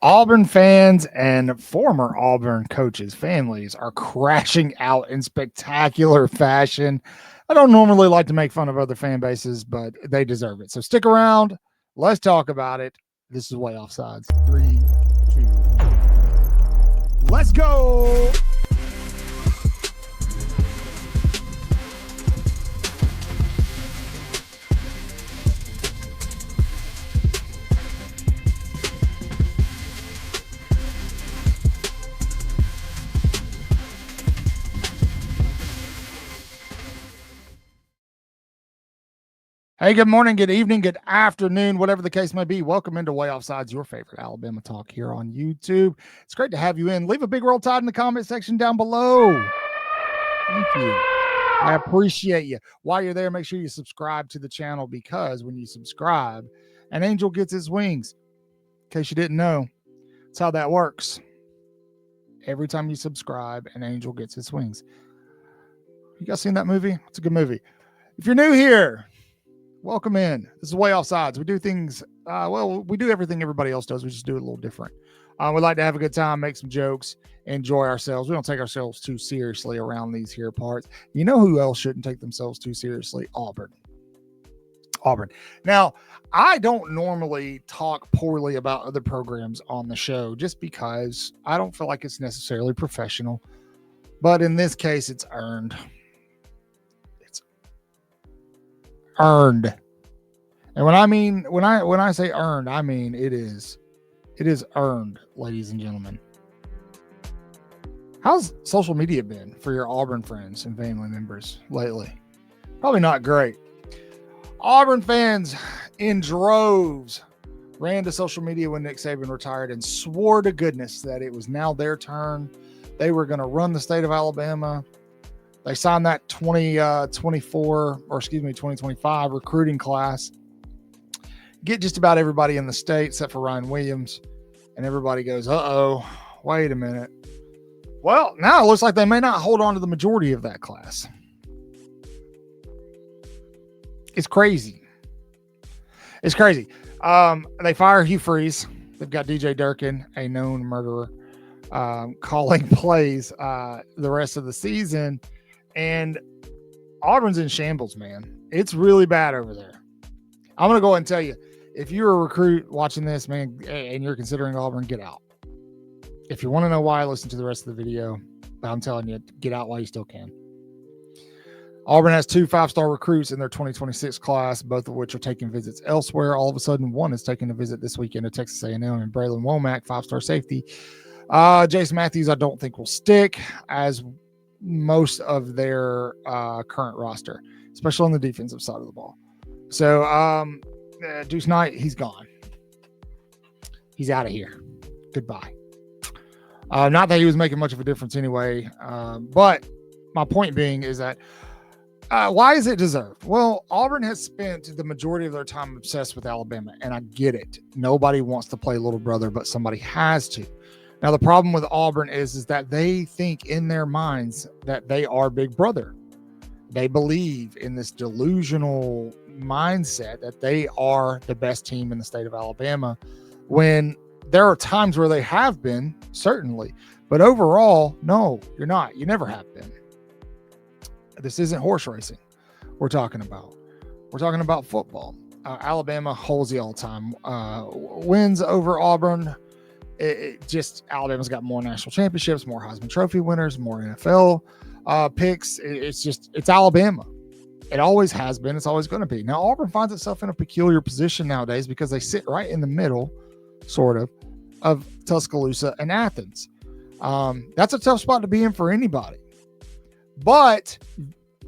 Auburn fans and former Auburn coaches' families are crashing out in spectacular fashion. I don't normally like to make fun of other fan bases, but they deserve it. So stick around. Let's talk about it. This is Way Offsides. 3, 2, let's go. Hey, good morning, good evening, good afternoon, whatever the case may be. Welcome into Way Offsides, your favorite Alabama talk here on YouTube. It's great to have you in. Leave a big roll tide in the comment section down below. Thank you. I appreciate you. While you're there, make sure you subscribe to the channel because when you subscribe, an angel gets his wings. In case you didn't know, that's how that works. Every time you subscribe, an angel gets his wings. You guys seen that movie? It's a good movie. If you're new here, welcome in. This is Way Offsides. We do things, we do everything everybody else does. We just do it a little different. We like to have a good time, make some jokes, enjoy ourselves. We don't take ourselves too seriously around these here parts. You know who else shouldn't take themselves too seriously? Auburn. Now, I don't normally talk poorly about other programs on the show just because I don't feel like it's necessarily professional. But in this case, it's earned. Earned. And when I say earned, I mean it is earned, ladies and gentlemen. How's social media been for your Auburn friends and family members lately? Probably not great. Auburn fans in droves ran to social media when Nick Saban retired and swore to goodness that it was now their turn. They were going to run the state of Alabama. They signed that 2025 recruiting class. Get just about everybody in the state except for Ryan Williams. And everybody goes, uh-oh, wait a minute. Well, now it looks like they may not hold on to the majority of that class. It's crazy. They fire Hugh Freeze. They've got DJ Durkin, a known murderer, calling plays the rest of the season. And Auburn's in shambles, man. It's really bad over there. I'm going to go ahead and tell you, if you're a recruit watching this, man, and you're considering Auburn, get out. If you want to know why, listen to the rest of the video. But I'm telling you, get out while you still can. Auburn has 2 5-star recruits in their 2026 class, both of which are taking visits elsewhere. All of a sudden, one is taking a visit this weekend to Texas A&M, and Braylon Womack, 5-star safety. Jason Matthews, I don't think will stick as most of their current roster, especially on the defensive side of the ball. So Deuce Knight, he's gone. He's out of here. Goodbye. Not that he was making much of a difference anyway, but my point being is that why is it deserved? Well, Auburn has spent the majority of their time obsessed with Alabama, and I get it. Nobody wants to play little brother, but somebody has to. Now, the problem with Auburn is that they think in their minds that they are big brother. They believe in this delusional mindset that they are the best team in the state of Alabama, when there are times where they have been, certainly. But overall, no, you're not. You never have been. This isn't horse racing we're talking about. We're talking about football. Alabama holds the all-time wins over Auburn. Alabama's got more national championships, more Heisman Trophy winners, more NFL picks. It's Alabama. It always has been. It's always going to be. Now, Auburn finds itself in a peculiar position nowadays because they sit right in the middle, sort of Tuscaloosa and Athens. That's a tough spot to be in for anybody. But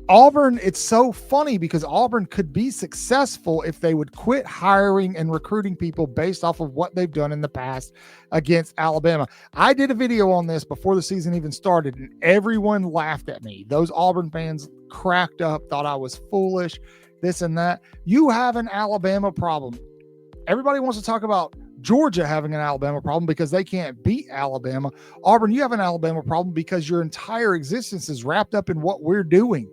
Auburn, it's so funny because Auburn could be successful if they would quit hiring and recruiting people based off of what they've done in the past against Alabama. I did a video on this before the season even started, and everyone laughed at me. Those Auburn fans cracked up, thought I was foolish, this and that. You have an Alabama problem. Everybody wants to talk about Georgia having an Alabama problem because they can't beat Alabama. Auburn, you have an Alabama problem because your entire existence is wrapped up in what we're doing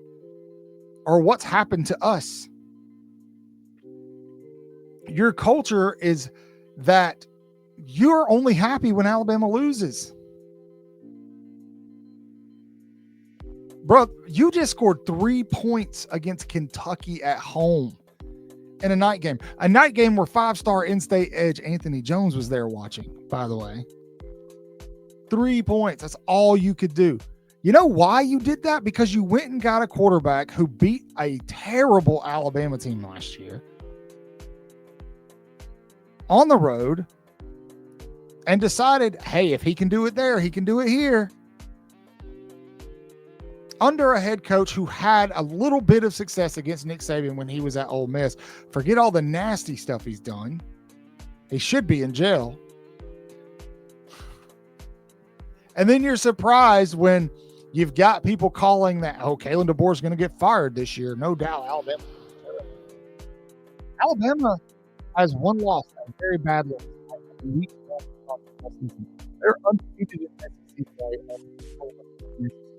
or what's happened to us. Your culture is that You're only happy when Alabama loses. Bro, you just scored 3 points against Kentucky at home in a night game. A night game where 5-star in-state edge Anthony Jones was there watching, by the way. 3 points. That's all you could do. You know why you did that? Because you went and got a quarterback who beat a terrible Alabama team last year on the road and decided, hey, if he can do it there, he can do it here. Under a head coach who had a little bit of success against Nick Saban when he was at Ole Miss. Forget all the nasty stuff he's done. He should be in jail. And then you're surprised when you've got people calling that, oh, Kalen DeBoer is going to get fired this year. No doubt, Alabama has one loss, a very bad loss. They're undefeated in the SEC play.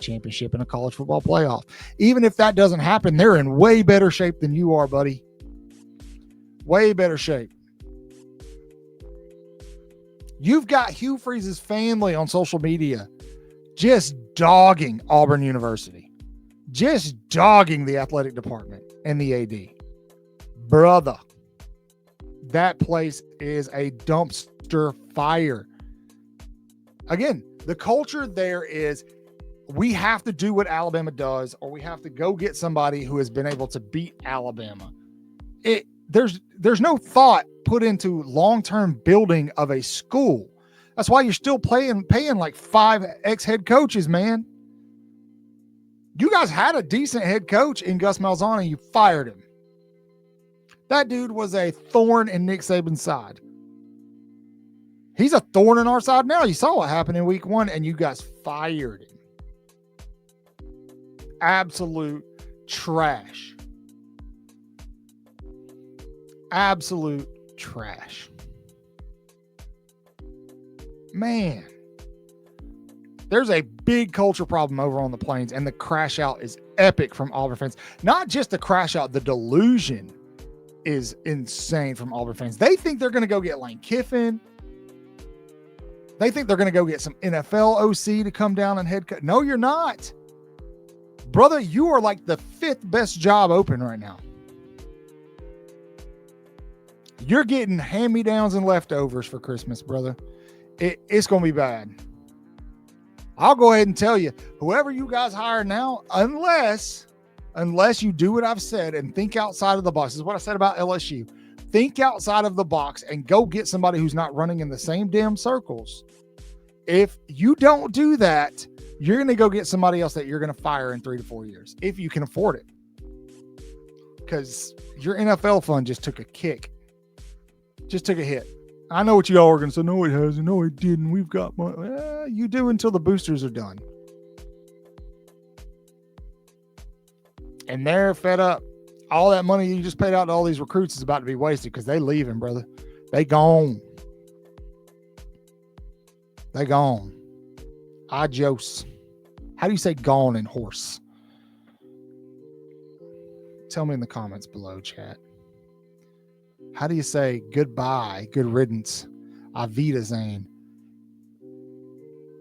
Championship in a college football playoff. Even if that doesn't happen, they're in way better shape than you are, buddy. Way better shape. You've got Hugh Freeze's family on social media just dogging Auburn University, just dogging the athletic department and the AD. Brother, that place is a dumpster fire. Again, the culture there is we have to do what Alabama does, or we have to go get somebody who has been able to beat Alabama. There's no thought put into long-term building of a school. That's why you're still paying like 5 ex-head coaches, man. You guys had a decent head coach in Gus Malzahn, and you fired him. That dude was a thorn in Nick Saban's side. He's a thorn in our side now. You saw what happened in week 1, and you guys fired him. Absolute trash. Absolute trash. Man, there's a big culture problem over on the Plains, and the crash out is epic from Auburn fans. Not just the crash out, the delusion is insane from Auburn fans. They think they're going to go get Lane Kiffin. They think they're going to go get some NFL OC to come down and head coach. No, you're not. Brother, you are like the 5th best job open right now. You're getting hand-me-downs and leftovers for Christmas, brother. It's going to be bad. I'll go ahead and tell you, whoever you guys hire now, unless you do what I've said and think outside of the box. This is what I said about LSU. Think outside of the box and go get somebody who's not running in the same damn circles. If you don't do that, you're going to go get somebody else that you're going to fire in 3 to 4 years, if you can afford it. Because your NFL fund just took a kick. Just took a hit. I know what you all are going to say. No, it hasn't. No, it didn't. We've got money. You do until the boosters are done. And they're fed up. All that money you just paid out to all these recruits is about to be wasted because they leaving, brother. They gone. They gone. Adios. How do you say gone in horse? Tell me in the comments below, chat. How do you say goodbye, good riddance, Avidazane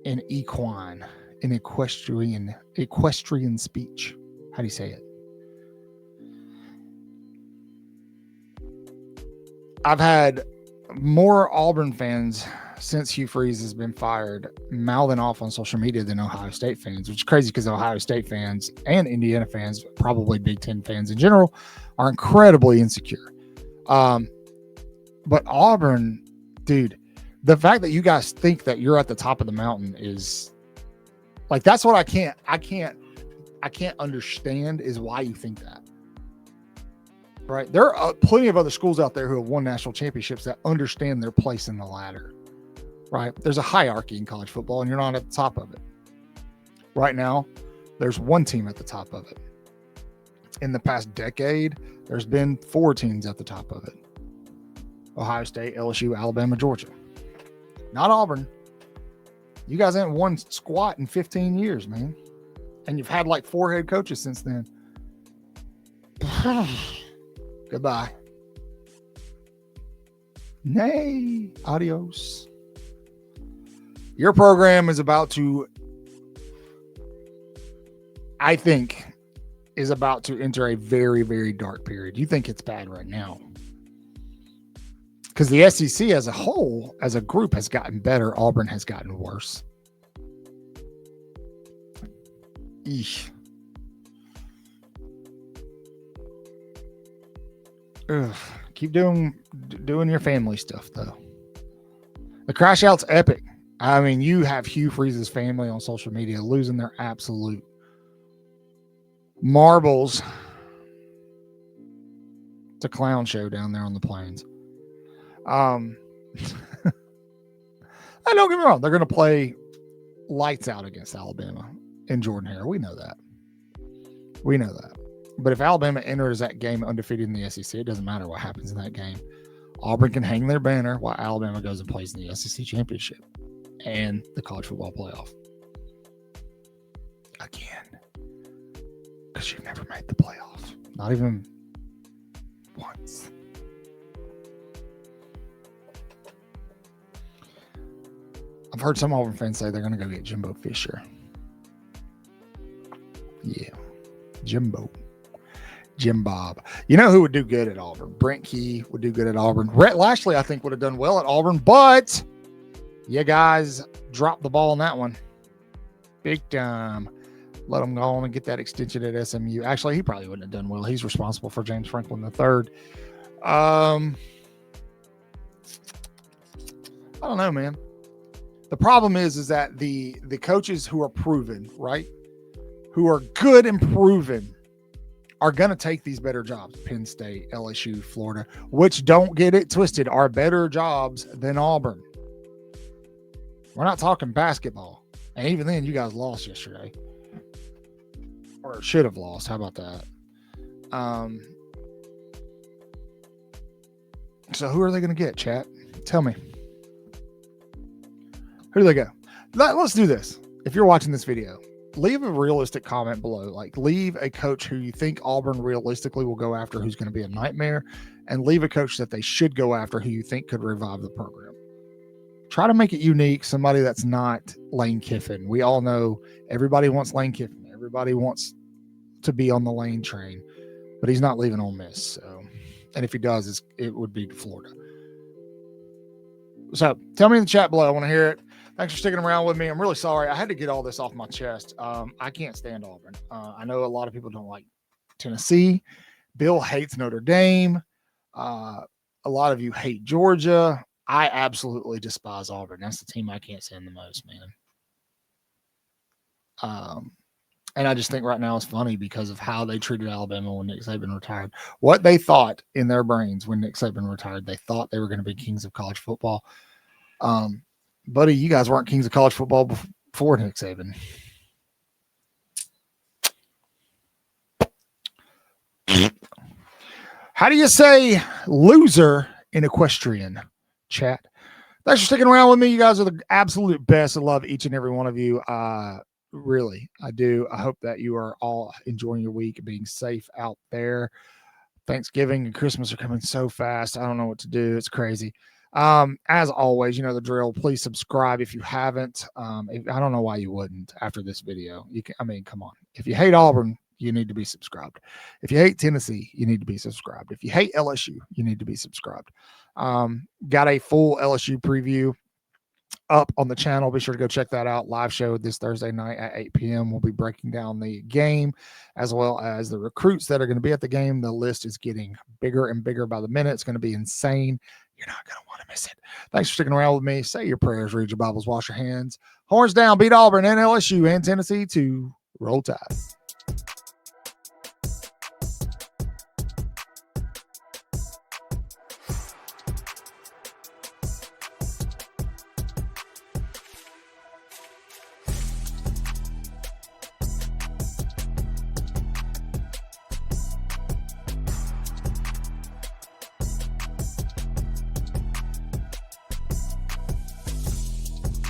in equine, in equestrian speech? How do you say it? I've had more Auburn fans since Hugh Freeze has been fired mouthing off on social media than Ohio State fans, which is crazy because Ohio State fans and Indiana fans, probably Big Ten fans in general, are incredibly insecure. But Auburn, dude, the fact that you guys think that you're at the top of the mountain is like, that's what I can't understand is why you think that. Right? There are plenty of other schools out there who have won national championships that understand their place in the ladder. Right? There's a hierarchy in college football, and you're not at the top of it. Right now, there's one team at the top of it. In the past decade, there's been 4 teams at the top of it. Ohio State, LSU, Alabama, Georgia. Not Auburn. You guys haven't won squat in 15 years, man. And you've had like 4 head coaches since then. Goodbye. Nay, adios. Your program is about to, I think, is about to enter a very, very dark period. You think it's bad right now. Because the SEC as a whole, as a group, has gotten better. Auburn has gotten worse. Eesh. Ugh. Keep doing your family stuff, though. The crash out's epic. I mean, you have Hugh Freeze's family on social media losing their absolute marbles. It's a clown show down there on the plains. And don't get me wrong, they're going to play lights out against Alabama in Jordan-Hare. We know that. But if Alabama enters that game undefeated in the SEC, it doesn't matter what happens in that game. Auburn can hang their banner while Alabama goes and plays in the SEC championship and the college football playoff. Again. Because you've never made the playoff. Not even once. I've heard some Auburn fans say they're going to go get Jimbo Fisher. Yeah. Jim Bob. You know who would do good at Auburn? Brent Key would do good at Auburn. Rhett Lashley, I think, would have done well at Auburn, but you guys dropped the ball on that one. Big time. Let him go on and get that extension at SMU. Actually, he probably wouldn't have done well. He's responsible for James Franklin III. I don't know, man. The problem is that the coaches who are proven, right, who are good and proven, are going to take these better jobs. Penn State, LSU, Florida, which, don't get it twisted, are better jobs than Auburn. We're not talking basketball. And even then, you guys lost yesterday. Or should have lost. How about that? So who are they going to get, chat? Tell me. Who do they go? Let's do this. If you're watching this video, leave a realistic comment below. Like, leave a coach who you think Auburn realistically will go after, who's going to be a nightmare, and leave a coach that they should go after who you think could revive the program. Try to make it unique. Somebody that's not Lane Kiffin. We all know everybody wants Lane Kiffin. Everybody wants to be on the Lane train, but he's not leaving Ole Miss. So, and if he does, it would be to Florida. So tell me in the chat below. I want to hear it. Thanks for sticking around with me. I'm really sorry. I had to get all this off my chest. I can't stand Auburn. I know a lot of people don't like Tennessee. Bill hates Notre Dame. A lot of you hate Georgia. I absolutely despise Auburn. That's the team I can't stand the most, man. And I just think right now it's funny because of how they treated Alabama when Nick Saban retired. What they thought in their brains when Nick Saban retired, they thought they were going to be kings of college football. Buddy, you guys weren't kings of college football before Nick Saban. How do you say loser in equestrian, chat? Thanks for sticking around with me. You guys are the absolute best. I love each and every one of you. Really, I do. I hope that you are all enjoying your week, being safe out there. Thanksgiving and Christmas are coming so fast. I don't know what to do. It's crazy. As always, you know the drill. Please subscribe if you haven't. I don't know why you wouldn't after this video. Come on. If you hate Auburn, you need to be subscribed. If you hate Tennessee, you need to be subscribed. If you hate LSU, you need to be subscribed. Got a full LSU preview up on the channel. Be sure to go check that out. Live show this Thursday night at 8 p.m. We'll be breaking down the game as well as the recruits that are going to be at the game. The list is getting bigger and bigger by the minute. It's going to be insane. You're not going to want to miss it. Thanks for sticking around with me. Say your prayers, read your Bibles, wash your hands. Horns down, beat Auburn and LSU and Tennessee to Roll Tide.